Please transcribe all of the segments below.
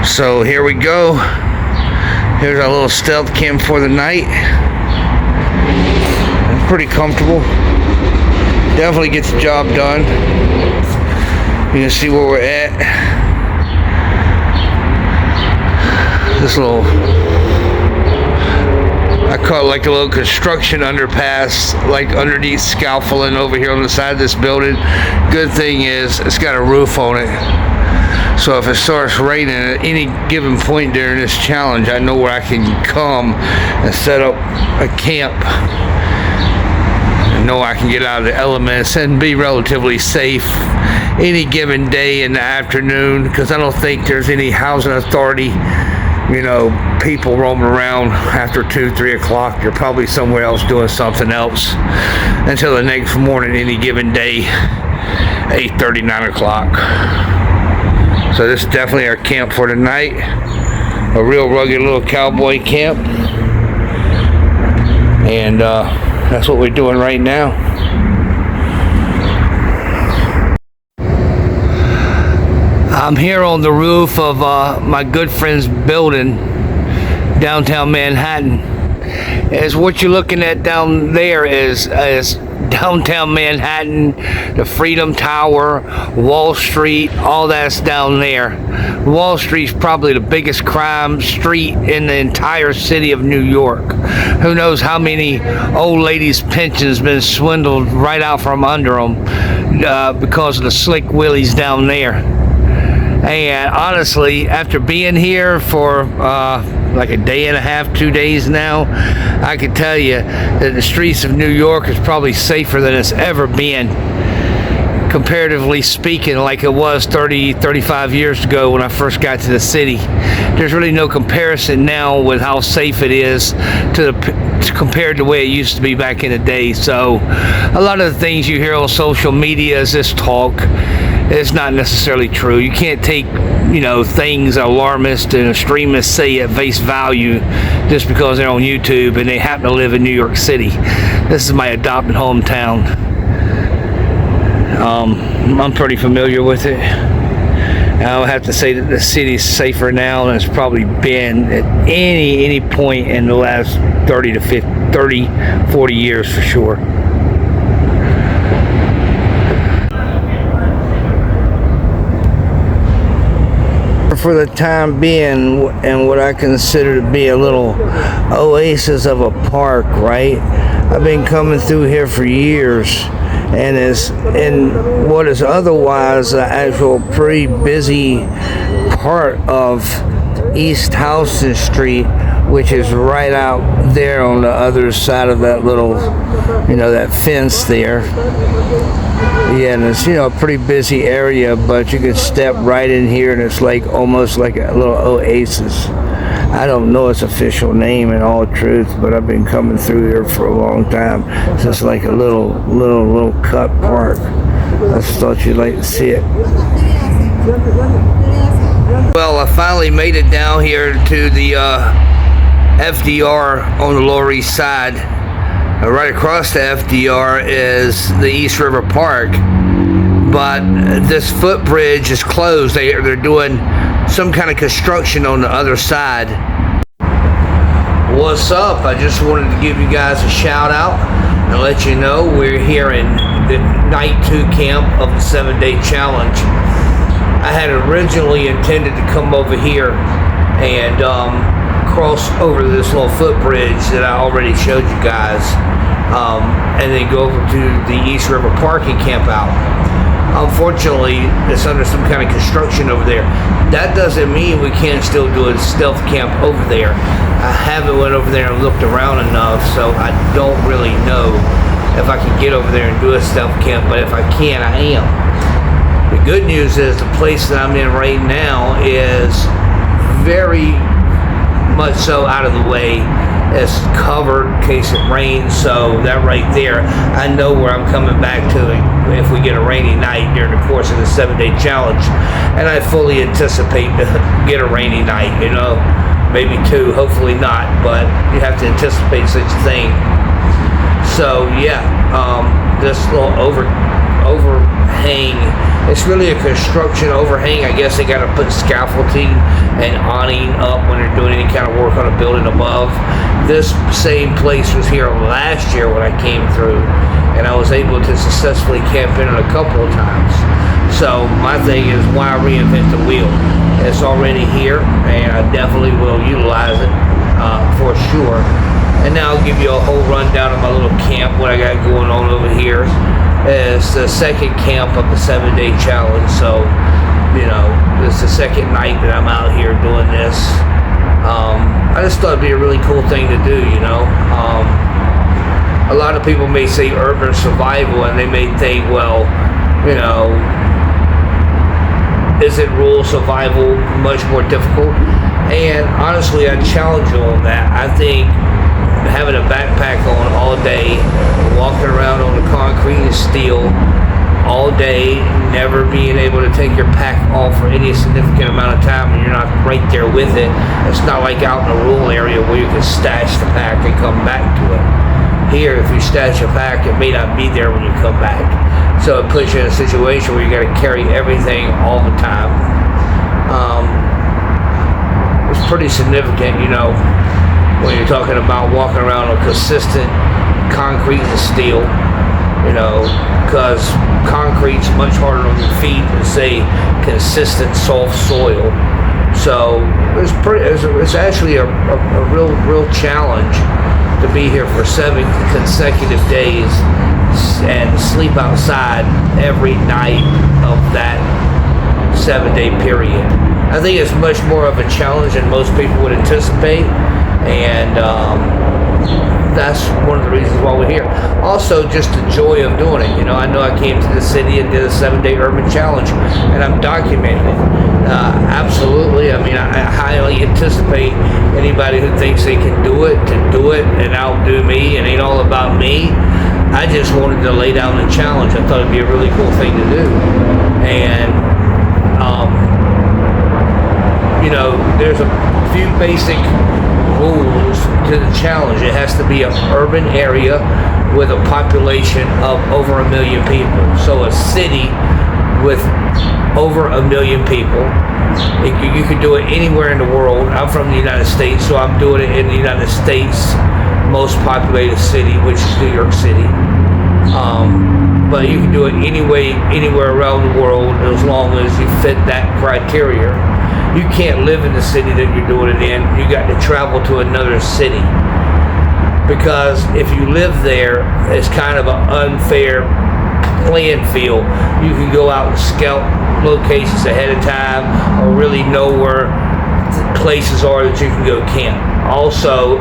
So here we go. Here's our little stealth camp for the night. It's pretty comfortable. Definitely gets the job done. You can see where we're at. This little, I call it like a little construction underpass, like underneath scaffolding over here on the side of this building. Good thing is it's got a roof on it. So if it starts raining at any given point during this challenge, I know where I can come and set up a camp. I know I can get out of the elements and be relatively safe any given day in the afternoon, because I don't think there's any housing authority, people roaming around after 2, 3 o'clock. You're probably somewhere else doing something else until the next morning, any given day, 8:30, 9 o'clock. So this is definitely our camp for tonight. A real rugged little cowboy camp. And that's what we're doing right now. I'm here on the roof of my good friend's building, downtown Manhattan. As what you're looking at down there is downtown Manhattan, the Freedom Tower, Wall Street, all that's down there. Wall Street's probably the biggest crime street in the entire city of New York. Who knows how many old ladies' pensions been swindled right out from under them because of the slick willies down there. And honestly, after being here for like a day and a half, 2 days now, I can tell you that the streets of New York is probably safer than it's ever been, comparatively speaking, like it was 30, 35 years ago when I first got to the city. There's really no comparison now with how safe it is compared to the way it used to be back in the day. So a lot of the things you hear on social media is this talk. It's not necessarily true. You can't take, things alarmists and extremists say at face value just because they're on YouTube and they happen to live in New York City. This is my adopted hometown. I'm pretty familiar with it. I would have to say that the city's safer now than it's probably been at any point in the last 30, 40 years for sure. For the time being, and what I consider to be a little oasis of a park, right? I've been coming through here for years, and it's in what is otherwise an actual pretty busy part of East Houston Street, which is right out there on the other side of that little, that fence there. Yeah, and it's, a pretty busy area, but you can step right in here and it's like almost like a little oasis. I don't know its official name in all truth, but I've been coming through here for a long time. It's just like a little cut park. I just thought you'd like to see it. Well, I finally made it down here to the FDR on the Lower East Side. Right across the FDR is the East River Park, but this footbridge is closed. They're doing some kind of construction on the other side. What's up? I just wanted to give you guys a shout out and let you know we're here in the night 2 camp of the 7-day challenge. I had originally intended to come over here and cross over this little footbridge that I already showed you guys, and then go over to the East River Park and camp out. Unfortunately, it's under some kind of construction over there. That doesn't mean we can't still do a stealth camp over there. I haven't went over there and looked around enough, so I don't really know if I can get over there and do a stealth camp, but if I can, I am. The good news is the place that I'm in right now is very much so out of the way. It's covered in case it rains, so that right there, I know where I'm coming back to if we get a rainy night during the course of the 7-day challenge. And I fully anticipate to get a rainy night, maybe 2, hopefully not, but you have to anticipate such a thing. So yeah, this little overhang It's really a construction overhang. I guess they got to put scaffolding and awning up when they're doing any kind of work on a building above. This same place was here last year when I came through, and I was able to successfully camp in it a couple of times. So my thing is, why reinvent the wheel? It's already here, and I definitely will utilize it for sure. And now I'll give you a whole rundown of my little camp, what I got going on over here. It's the second camp of the 7-day challenge, so this is the second night that I'm out here doing this. I just thought it'd be a really cool thing to do, a lot of people may say urban survival, and they may think, well, isn't rural survival much more difficult? And honestly, I challenge you on that. I think having a backpack on all day, walking around on the concrete and steel all day, never being able to take your pack off for any significant amount of time when you're not right there with it. It's not like out in a rural area where you can stash the pack and come back to it. Here, if you stash your pack, it may not be there when you come back. So it puts you in a situation where you got to carry everything all the time. It's pretty significant, when you're talking about walking around on consistent concrete and steel, because concrete's much harder on your feet than, say, consistent soft soil. So it's actually a real challenge to be here for 7 consecutive days and sleep outside every night of that 7-day period. I think it's much more of a challenge than most people would anticipate, and that's one of the reasons why we're here. Also, just the joy of doing it. I know I came to the city and did a 7-day urban challenge, and I'm documenting it. Absolutely. I mean, I highly anticipate anybody who thinks they can do it to do it and outdo me. It ain't all about me. I just wanted to lay down the challenge. I thought it'd be a really cool thing to do. And there's a few basic rules to the challenge. It has to be an urban area with a population of over 1 million people. So a city with over 1 million people. You could do it anywhere in the world. I'm from the United States, so I'm doing it in the United States' most populated city, which is New York City. But you can do it anywhere around the world as long as you fit that criteria. You can't live in the city that you're doing it in. You got to travel to another city, because if you live there, it's kind of an unfair playing field. You can go out and scout locations ahead of time, or really know where places are that you can go camp. Also,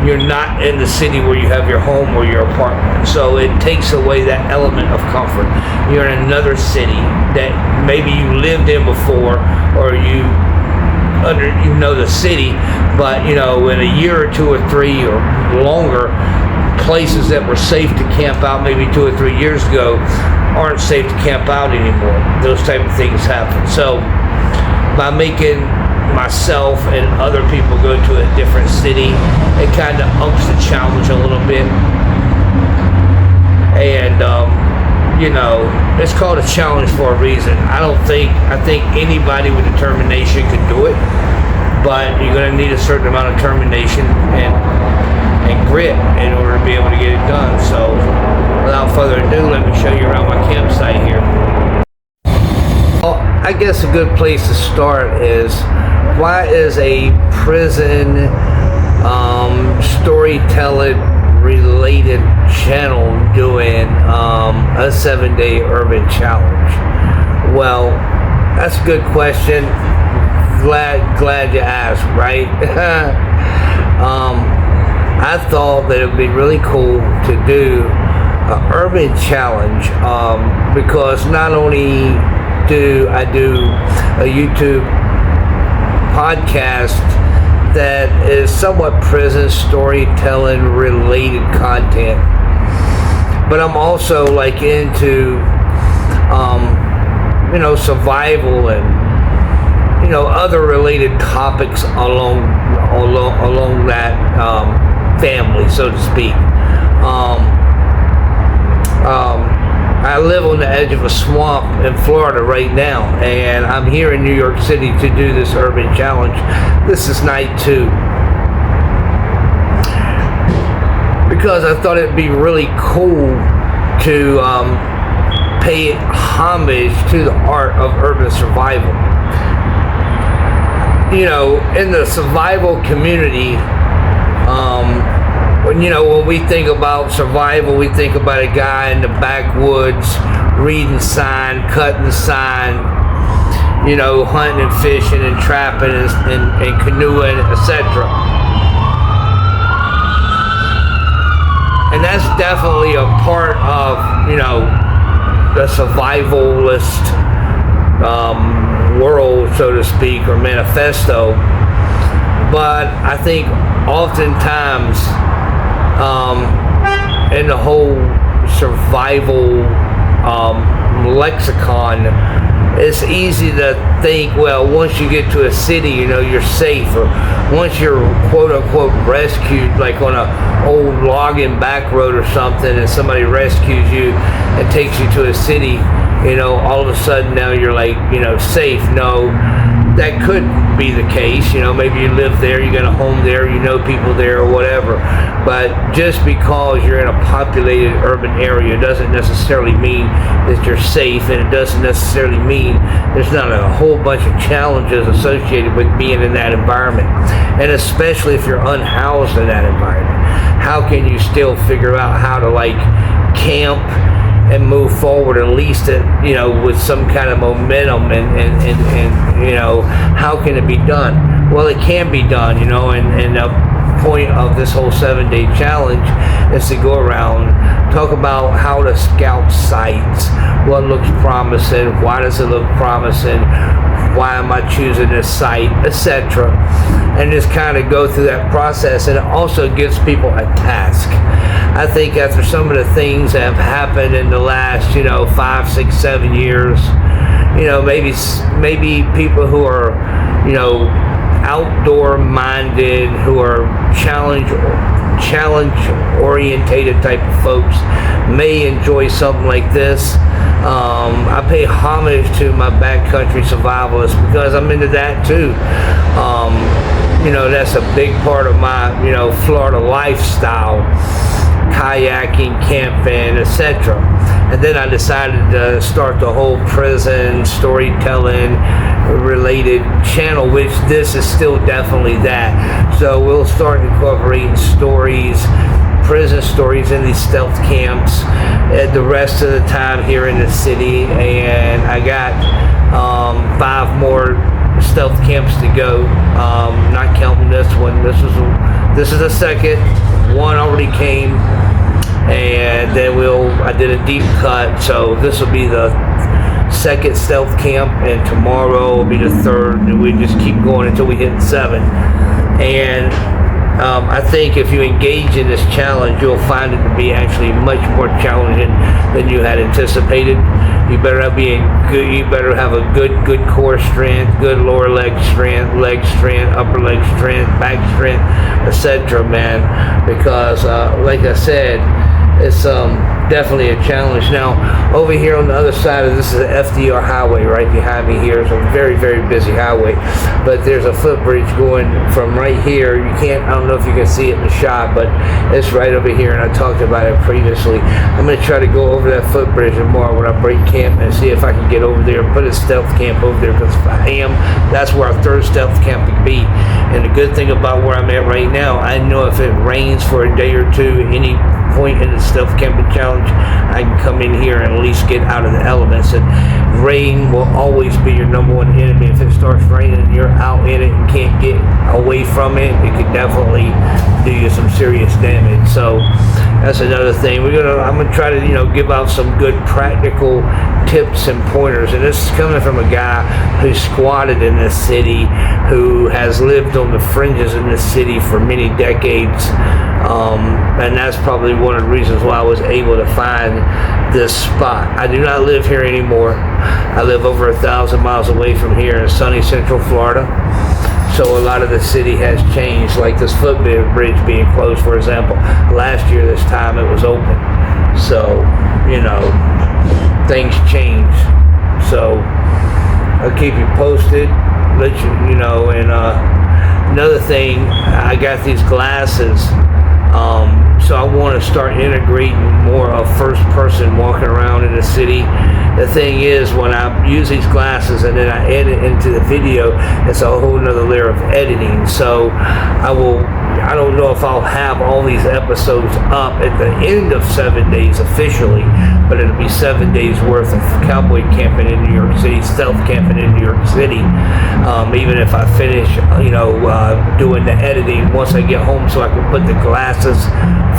you're not in the city where you have your home or your apartment, so it takes away that element of comfort. You're in another city that maybe you lived in before, or you know the city, but in a year or 2 or 3 or longer, places that were safe to camp out maybe 2 or 3 years ago aren't safe to camp out anymore. Those type of things happen. So by making myself and other people go to a different city, it kind of ups the challenge a little bit. And it's called a challenge for a reason. I think anybody with determination can do it, but you're going to need a certain amount of determination and grit in order to be able to get it done. So without further ado, let me show you around my campsite here. Well, I guess a good place to start is, why is a prison storytelling related channel doing a 7-day urban challenge? Well, that's a good question. Glad you asked, right? I thought that it would be really cool to do an urban challenge, because not only do I do a YouTube podcast that is somewhat prison storytelling related content, but I'm also into survival and other related topics along that family, so to speak. I live on the edge of a swamp in Florida right now, and I'm here in New York City to do this urban challenge. This is night 2. Because I thought it'd be really cool to pay homage to the art of urban survival. You know, in the survival community, when we think about survival, we think about a guy in the backwoods reading sign, cutting sign, hunting and fishing and trapping and canoeing, etc. And that's definitely a part of, the survivalist world, so to speak, or manifesto. But I think oftentimes in the whole survival lexicon, it's easy to think, well, once you get to a city, you're safe, or once you're quote unquote rescued, like on a old logging back road or something, and somebody rescues you and takes you to a city, all of a sudden now you're like, safe. No, that could be the case. Maybe you live there, you got a home there, people there or whatever. But just because you're in a populated urban area doesn't necessarily mean that you're safe, and it doesn't necessarily mean there's not a whole bunch of challenges associated with being in that environment. And especially if you're unhoused in that environment, how can you still figure out how to camp and move forward, at least with some kind of momentum, and how can it be done? Well, it can be done, and the point of this whole 7-day challenge is to go around, talk about how to scout sites, what looks promising, why does it look promising, why am I choosing this site, etc. And just kind of go through that process. And it also gives people a task. I think after some of the things that have happened in the last, 5, 6, 7 years, maybe people who are, outdoor minded, who are challenge orientated type of folks may enjoy something like this. I pay homage to my backcountry survivalists because I'm into that too. That's a big part of my, Florida lifestyle. Kayaking, camping, etc. And then I decided to start the whole prison storytelling related channel, which this is still definitely that. So we'll start incorporating stories, prison stories in these stealth camps at the rest of the time here in the city. And I got 5 more stealth camps to go, not counting this one. This is the second one. Already came, and then I did a deep cut, so this will be the second stealth camp, and tomorrow will be the 3rd, and we just keep going until we hit 7. And I think if you engage in this challenge, you'll find it to be actually much more challenging than you had anticipated. You better have a good core strength, good lower leg strength, upper leg strength, back strength, etc., man. Because like I said, it's definitely a challenge. Now, over here on the other side of this is the FDR highway right behind me here. It's a very, very busy highway. But there's a footbridge going from right here. I don't know if you can see it in the shot, but it's right over here, and I talked about it previously. I'm going to try to go over that footbridge tomorrow when I break camp and see if I can get over there and put a stealth camp over there, because if I am, that's where our 3rd stealth camp would be. And the good thing about where I'm at right now, I know if it rains for a day or two, any point in the stealth camping challenge, I can come in here and at least get out of the elements. And rain will always be your number one enemy. If it starts raining and you're out in it and can't get away from it, it could definitely do you some serious damage. So that's another thing. I'm gonna try to give out some good practical tips and pointers. And this is coming from a guy who squatted in this city, who has lived on the fringes in this city for many decades. And that's probably one of the reasons why I was able to find this spot. I do not live here anymore. I live over 1,000 miles away from here in sunny Central Florida. So a lot of the city has changed, like this footbridge being closed, for example. Last year this time it was open. So, things change. So I'll keep you posted, let you know. And another thing, I got these glasses, so I want to start integrating more of first person walking around in the city. The thing is, when I use these glasses and then I edit into the video, it's a whole nother layer of editing. So I don't know if I'll have all these episodes up at the end of 7 days officially, but it'll be 7 days worth of cowboy camping in New York City, stealth camping in New York City. Even if I finish, doing the editing once I get home, so I can put the glasses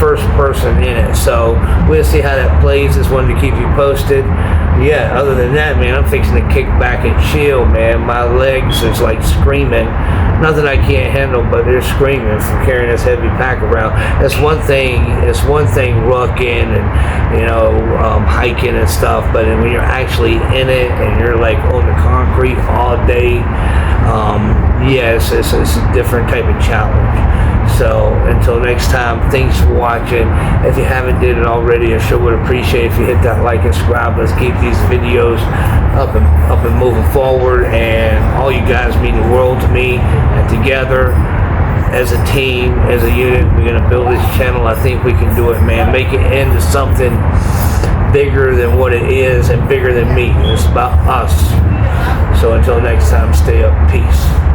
first person in it. So we'll see how that plays. Just wanted to keep you posted. Yeah, other than that, man, I'm fixing to kick back and chill, man. My legs is like screaming. Nothing I can't handle, but they're screaming from carrying this heavy pack around. It's one thing rucking and hiking and stuff, but when you're actually in it and you're like on the concrete all day, it's a different type of challenge. So until next time, thanks for watching. If you haven't did it already, I sure would appreciate if you hit that like and subscribe. Let's keep these videos up and moving forward. And all you guys mean the world to me. And together, as a team, as a unit, we're gonna build this channel. I think we can do it, man. Make it into something bigger than what it is and bigger than me. It's about us. So until next time, stay up. Peace.